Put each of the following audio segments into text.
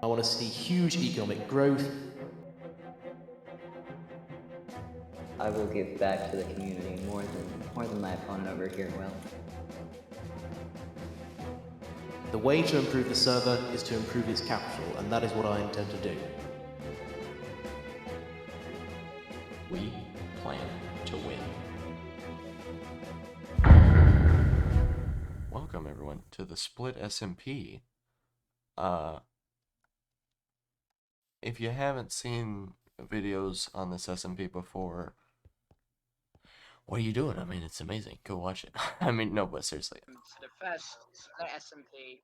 I want to see huge economic growth. I will give back to the community more than my opponent over here will. The way to improve the server is to improve its capital, and that is what I intend to do. We plan to win. Welcome everyone to the Split SMP. If you haven't seen videos on this SMP before, what are you doing? I mean, it's amazing. Go watch it. I mean, no, but seriously. To the first Split SMP.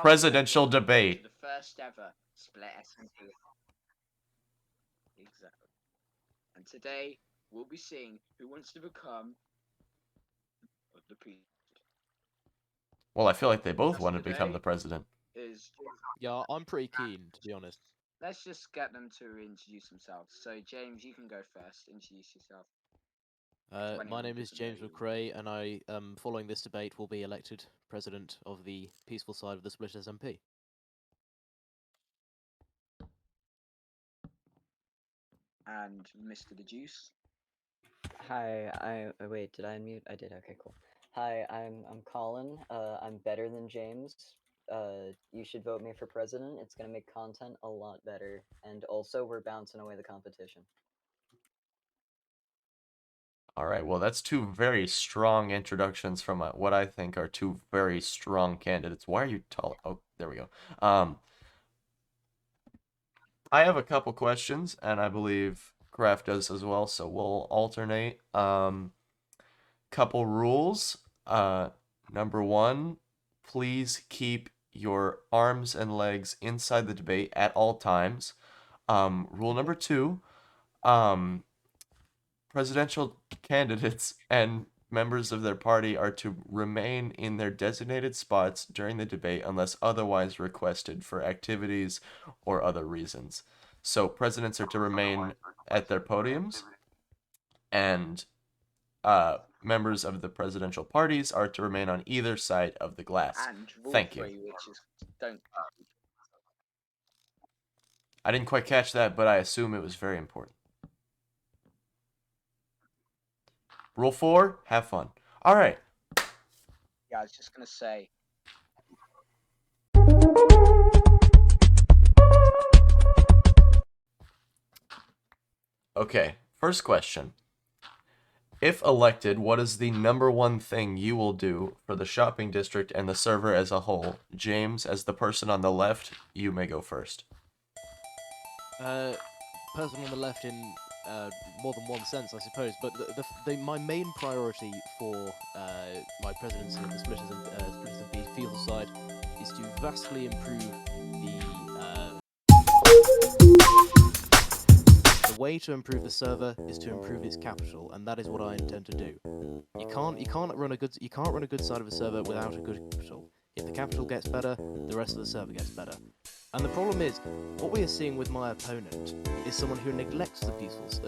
Presidential debate. To the first ever Split SMP. Exactly. And today we'll be seeing who wants to become the president. Well, I feel like they both want to become the president. Yeah, I'm pretty keen, to be honest. Let's just get them to introduce themselves. So, James, you can go first. Introduce yourself. My name is James McCrea, and I, following this debate, will be elected president of the peaceful side of the Split SMP. And Mr. The Juice. Hi, wait, did I unmute? I did. Okay, cool. Hi, I'm Colin. I'm better than James. You should vote me for president. It's gonna make content a lot better, and also we're bouncing away the competition. All right, well, that's two very strong introductions from what I think are two very strong candidates. Why are you tall? Oh, there we go. I have a couple questions, and I believe Kraft does as well, so we'll alternate. Couple rules. Number one, please keep your arms and legs inside the debate at all times. Rule number two, presidential candidates and members of their party are to remain in their designated spots during the debate unless otherwise requested for activities or other reasons. So presidents are to remain at their podiums, and members of the presidential parties are to remain on either side of the glass. And rule Thank 3, you. which is don't. I didn't quite catch that, but I assume it was very important. Rule 4, have fun. All right. Yeah, I was just gonna say. Okay, first question. If elected, what is the number one thing you will do for the shopping district and the server as a whole? James, as the person on the left, you may go first. Person on the left in more than one sense, I suppose, but my main priority for my presidency of the Split SMP field side is to vastly improve the way to improve the server is to improve its capital, and that is what I intend to do. You can't run a good side of a server without a good capital. If the capital gets better, the rest of the server gets better. And the problem is, what we are seeing with my opponent is someone who neglects the people's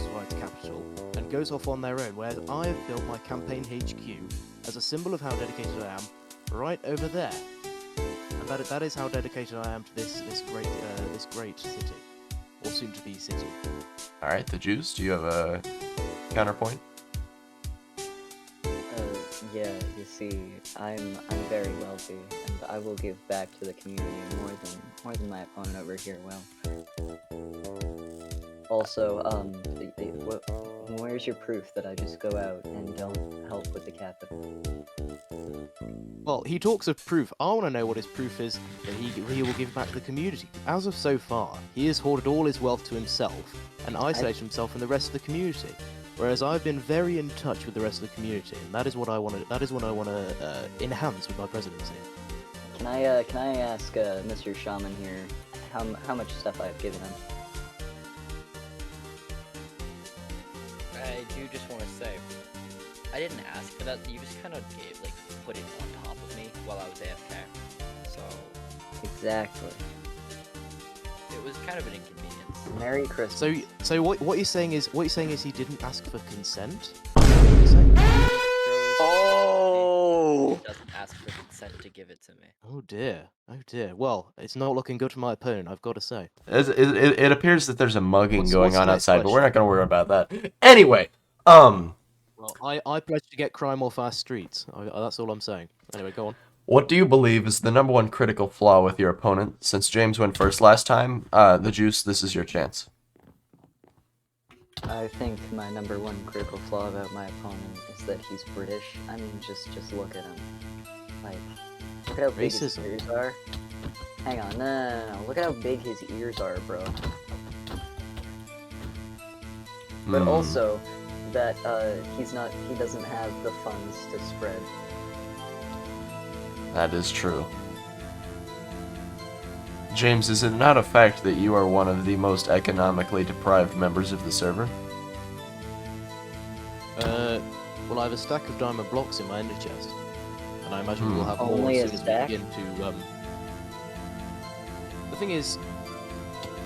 rights capital and goes off on their own, whereas I have built my campaign HQ as a symbol of how dedicated I am right over there. And that is how dedicated I am to this great city, or soon to be city. All right, the Juice, do you have a counterpoint? Yeah, you see, I'm very wealthy, and I will give back to the community more than my opponent over here will. Also, where's your proof that I just go out and don't help with the capital? Well, he talks of proof. I want to know what his proof is that he will give back to the community. As of so far, he has hoarded all his wealth to himself and isolated himself from the rest of the community. Whereas I've been very in touch with the rest of the community, and that is what I want to enhance with my presidency. Can I ask Mr. Shaman here how much stuff I've given him? I do just want to say, I didn't ask for that. You just kind of put it on top of me while I was AFK. So Exactly. it was kind of an inconvenience. Merry Christmas. So what you're saying is he didn't ask for consent? Oh! give it to me. Oh dear. Oh dear. Well, it's not looking good for my opponent, I've got to say. It appears that there's a mugging What's going the on next outside, but we're question? not gonna worry about that. Anyway, Well, I pledge to get crime off our streets. That's all I'm saying. Anyway, go on. what do you believe is the number one critical flaw with your opponent? Since James went first last time, the Juice, this is your chance. I think my number one critical flaw about my opponent is that he's British. I mean, just look at him. Like, look at how big his Racism. ears are. Hang on, no. Look at how big his ears are, bro. But Hmm. also that he doesn't have the funds to spread. That is true. James, is it not a fact that you are one of the most economically deprived members of the server? Well, I have a stack of diamond blocks in my ender chest, and I imagine we'll have more Only as a soon as stack? we begin to. The thing is,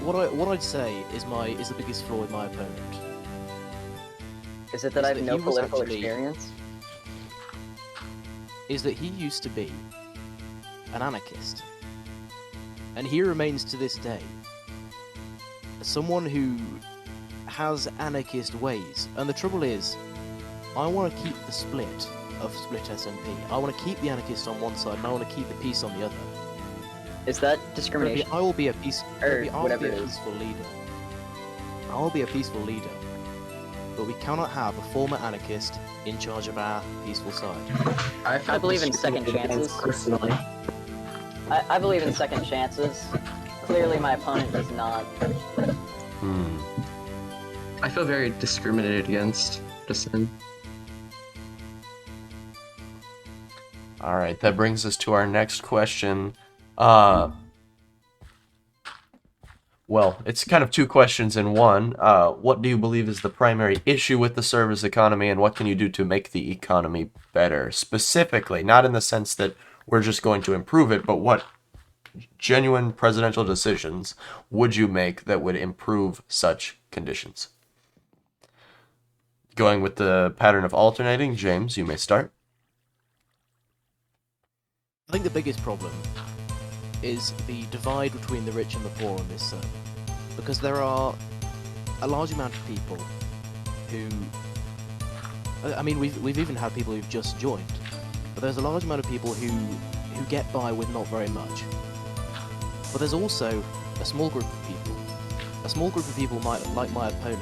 what I'd say is the biggest flaw with my opponent. Is it that Is I have that no he was political actually- experience? Is that he used to be an anarchist, and he remains to this day someone who has anarchist ways. And the trouble is, I want to keep the split of Split SMP. I want to keep the anarchists on one side, and I want to keep the peace on the other. Is that Maybe discrimination? I will be a peace. Or Maybe I'll whatever be a it is. peaceful leader. I will be a peaceful leader, but we cannot have a former anarchist in charge of our peaceful side. I believe in second chances. Personally. I believe in second chances. Clearly, my opponent does not. I feel very discriminated against. Just saying. All right, that brings us to our next question. Well, it's kind of two questions in one. What do you believe is the primary issue with the server's economy, and what can you do to make the economy better? Specifically, not in the sense that we're just going to improve it, but what genuine presidential decisions would you make that would improve such conditions? Going with the pattern of alternating, James, you may start. I think the biggest problem is the divide between the rich and the poor on this server, because there are a large amount of people who, I mean, we've even had people who've just joined, but there's a large amount of people who get by with not very much. But there's also a small group of people like my opponent,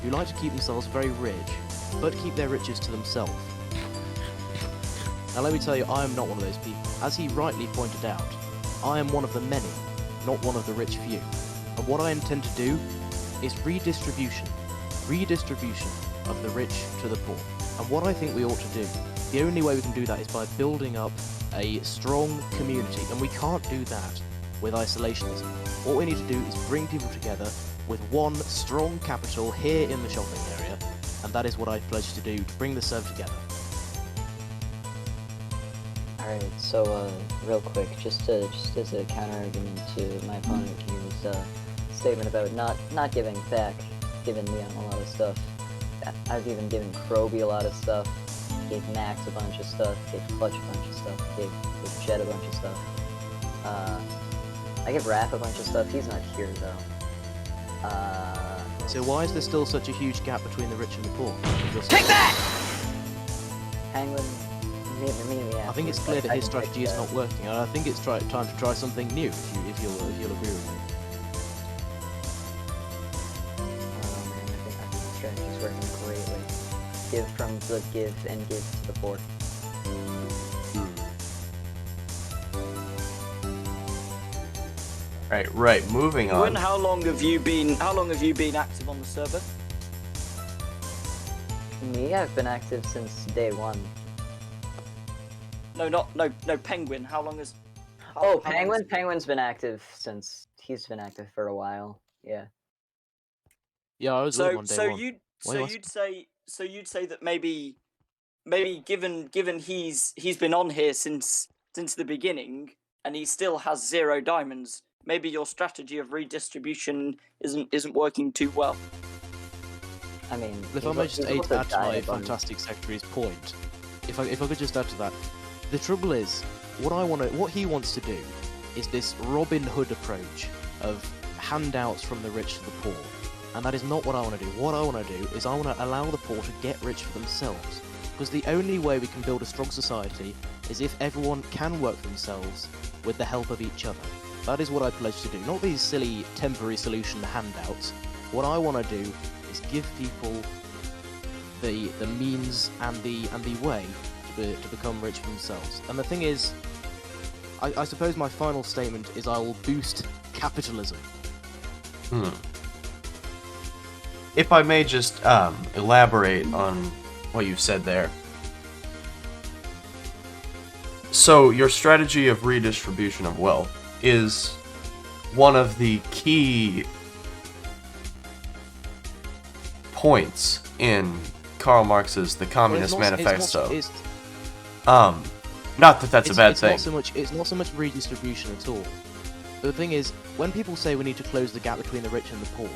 who like to keep themselves very rich, but keep their riches to themselves. Now let me tell you, I am not one of those people. As he rightly pointed out, I am one of the many, not one of the rich few. And what I intend to do is redistribution of the rich to the poor. And what I think we ought to do, the only way we can do that is by building up a strong community, and we can't do that with isolationism. What we need to do is bring people together with one strong capital here in the shopping area, and that is what I pledge to do, to bring the server together. Alright, so real quick, just as a counter argument to my opponent here's statement about not giving back, giving Leon a lot of stuff. I've even given Kroby a lot of stuff, gave Max a bunch of stuff, gave Clutch a bunch of stuff, gave Jet a bunch of stuff. I give Raph a bunch of stuff. He's not here though. So why is there still such a huge gap between the rich and the poor? Take that! Penguin, me, I think it's clear that his strategy is not working, and I think it's time to try something new. If you'll agree with me. Oh man, I think the strategy's working greatly. Give from the give and give to the poor. Right, moving on. How long have you been active on the server? Me, I've been active since day one. No, Penguin. How long has? Oh, Penguin. Penguin's been active since he's been active for a while. Yeah. Yeah, I was with him on day So one. you'd say that maybe given he's been on here since the beginning and he still has 0 diamonds, maybe your strategy of redistribution isn't working too well. I mean, If I may just add to my fantastic secretary's point, if I could just add to that, the trouble is, what he wants to do is this Robin Hood approach of handouts from the rich to the poor. And that is not what I want to do. What I want to do is I want to allow the poor to get rich for themselves. Because the only way we can build a strong society is if everyone can work for themselves with the help of each other. That is what I pledge to do. Not these silly temporary solution handouts. What I want to do is give people the means and the way to become rich for themselves. And the thing is, I suppose my final statement is I will boost capitalism. If I may just elaborate on what you've said there. So, your strategy of redistribution of wealth is one of the key points in Karl Marx's The Communist Manifesto. Not that that's a bad thing. It's not so much redistribution at all. The thing is, when people say we need to close the gap between the rich and the poor,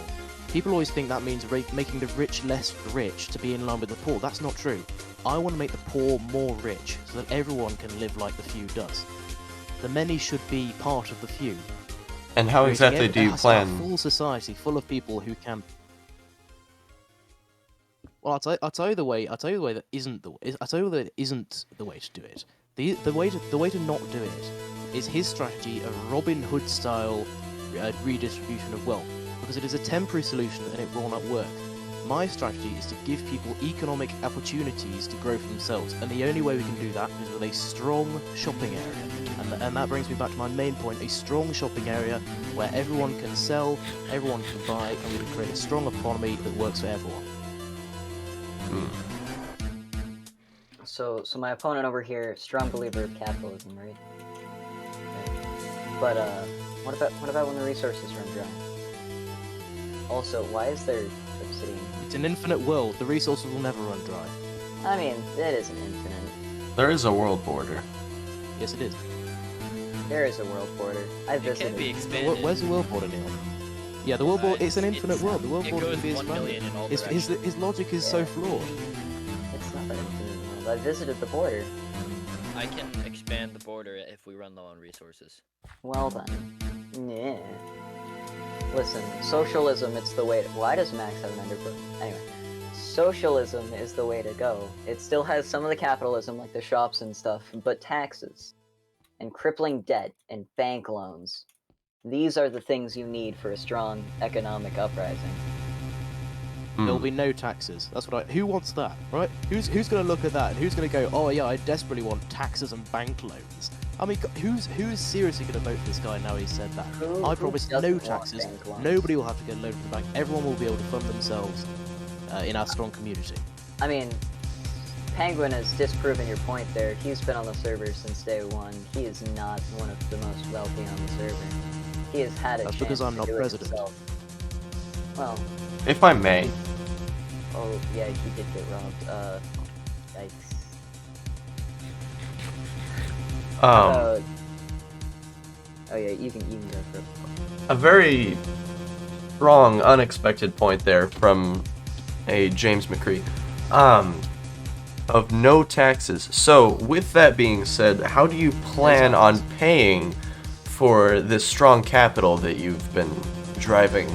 people always think that means making the rich less rich to be in line with the poor. That's not true. I want to make the poor more rich, so that everyone can live like the few does. The many should be part of the few. And how exactly do you plan? A full society full of people who can. Well, I'll tell you the way. I'll tell you the way that isn't the. I'll tell you that isn't the way to do it. The way to not do it is his strategy of Robin Hood style redistribution of wealth, because it is a temporary solution and it will not work. My strategy is to give people economic opportunities to grow for themselves, and the only way we can do that is with a strong shopping area. And that brings me back to my main point, a strong shopping area where everyone can sell, everyone can buy, and we can create a strong economy that works for everyone. So my opponent over here, strong believer of capitalism, right? But what about when the resources run dry? Also, why is there obsidian? It's an infinite world. The resources will never run dry. I mean, it isn't infinite. There is a world border. Yes, it is. There is a world border. I It visited. can be expanded. Where's the world border, Neil? Yeah, the world border. It's an infinite world. The world it border goes can be 1 expanded. million in all His directions. logic is so Yeah. flawed. It's not an infinite world. I visited the border. I can expand the border if we run low on resources. Well then. Yeah. Listen, socialism, it's the way to... Why does Max have an underfoot? Anyway. Socialism is the way to go. It still has some of the capitalism, like the shops and stuff, but taxes, and crippling debt, and bank loans. These are the things you need for a strong economic uprising. There'll be no taxes. That's what who wants that, right? Who's gonna look at that and who's gonna go, oh yeah, I desperately want taxes and bank loans? I mean, who's seriously gonna vote for this guy now he's said that? I promise no doesn't want taxes. bank loans? Nobody will have to get a loan from the bank. Everyone will be able to fund themselves in our strong community. I mean, Penguin has disproven your point there. He's been on the server since day one. He is not one of the most wealthy on the server. He has had a That's chance because I'm to not do it president. himself. Well, If I may, oh yeah, he did get robbed. Yikes. Oh yeah, you can go for it. a very wrong, unexpected point there from a James McCrea. Of no taxes. So, with that being said, how do you plan on paying for this strong capital that you've been driving?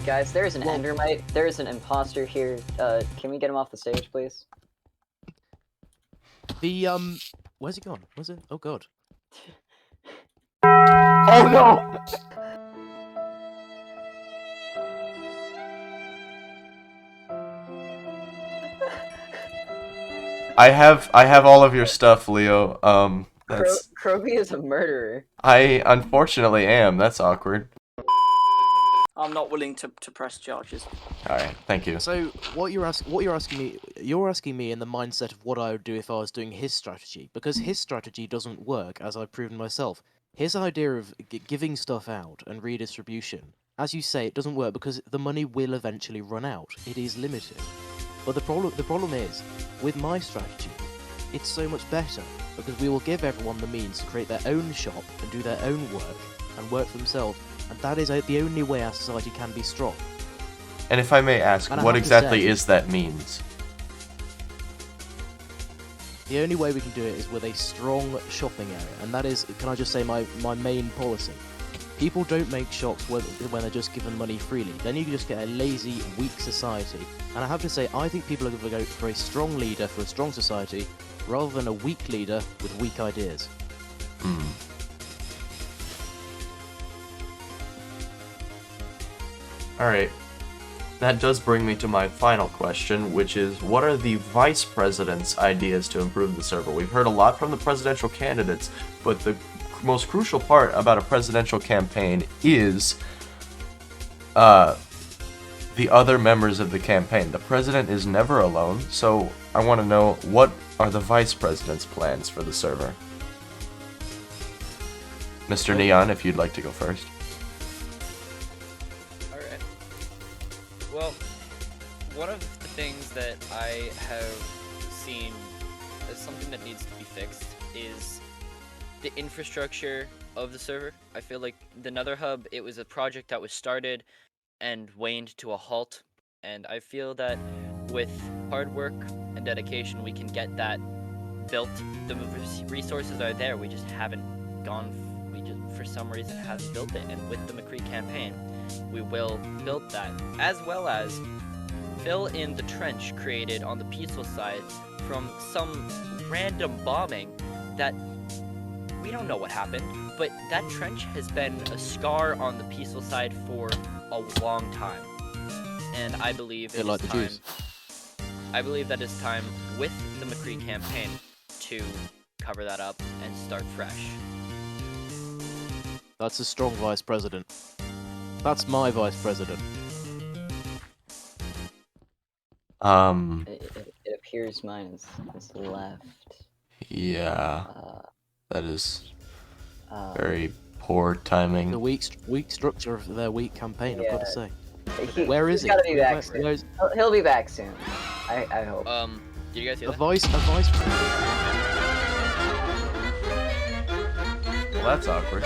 Guys, there's an Endermite. There's an imposter here. Can we get him off the stage, please? The where's he gone? Where's it? Oh god. Oh no! I have all of your stuff, Leo. That's Kroby is a murderer. I unfortunately am. That's awkward. I'm not willing to press charges. All right, thank you. So what you're asking me in the mindset of what I would do if I was doing his strategy, because his strategy doesn't work, as I've proven myself. His idea of giving stuff out and redistribution, as you say, it doesn't work because the money will eventually run out. It is limited. But the problem is, with my strategy, it's so much better because we will give everyone the means to create their own shop and do their own work and work for themselves, and that is the only way our society can be strong. And if I may ask, And I what have to exactly say- is that means? The only way we can do it is with a strong shopping area, and that is, can I just say my main policy? People don't make shops when they're just given money freely. Then you just get a lazy, weak society. And I have to say, I think people are going to go for a strong leader for a strong society, rather than a weak leader with weak ideas. Alright. That does bring me to my final question, which is, what are the vice president's ideas to improve the server? We've heard a lot from the presidential candidates, but the most crucial part about a presidential campaign is the other members of the campaign. The president is never alone, so I want to know, what are the vice president's plans for the server? Mr. Neon, if you'd like to go first. Alright. Well, one of the things that I have seen as something that needs to be fixed is the infrastructure of the server. I feel like the Nether Hub, it was a project that was started and waned to a halt, and I feel that with hard work and dedication we can get that built. The resources are there, we just haven't for some reason haven't built it, and with the McCrea campaign we will build that, as well as fill in the trench created on the peaceful side from some random bombing that we don't know what happened, but that trench has been a scar on the peaceful side for a long time, and I believe Yeah, like the Jews. I believe that it's time with the McCrea campaign to cover that up and start fresh. That's a strong vice president. That's my vice president. It appears mine is left. Yeah, Uh, that is um, very poor timing. The weak structure of their weak campaign, I've got to say. Where is he's he? gotta be back Where- soon. where's- He'll be back soon. I hope. Do you guys hear A that? vice Well, that's awkward.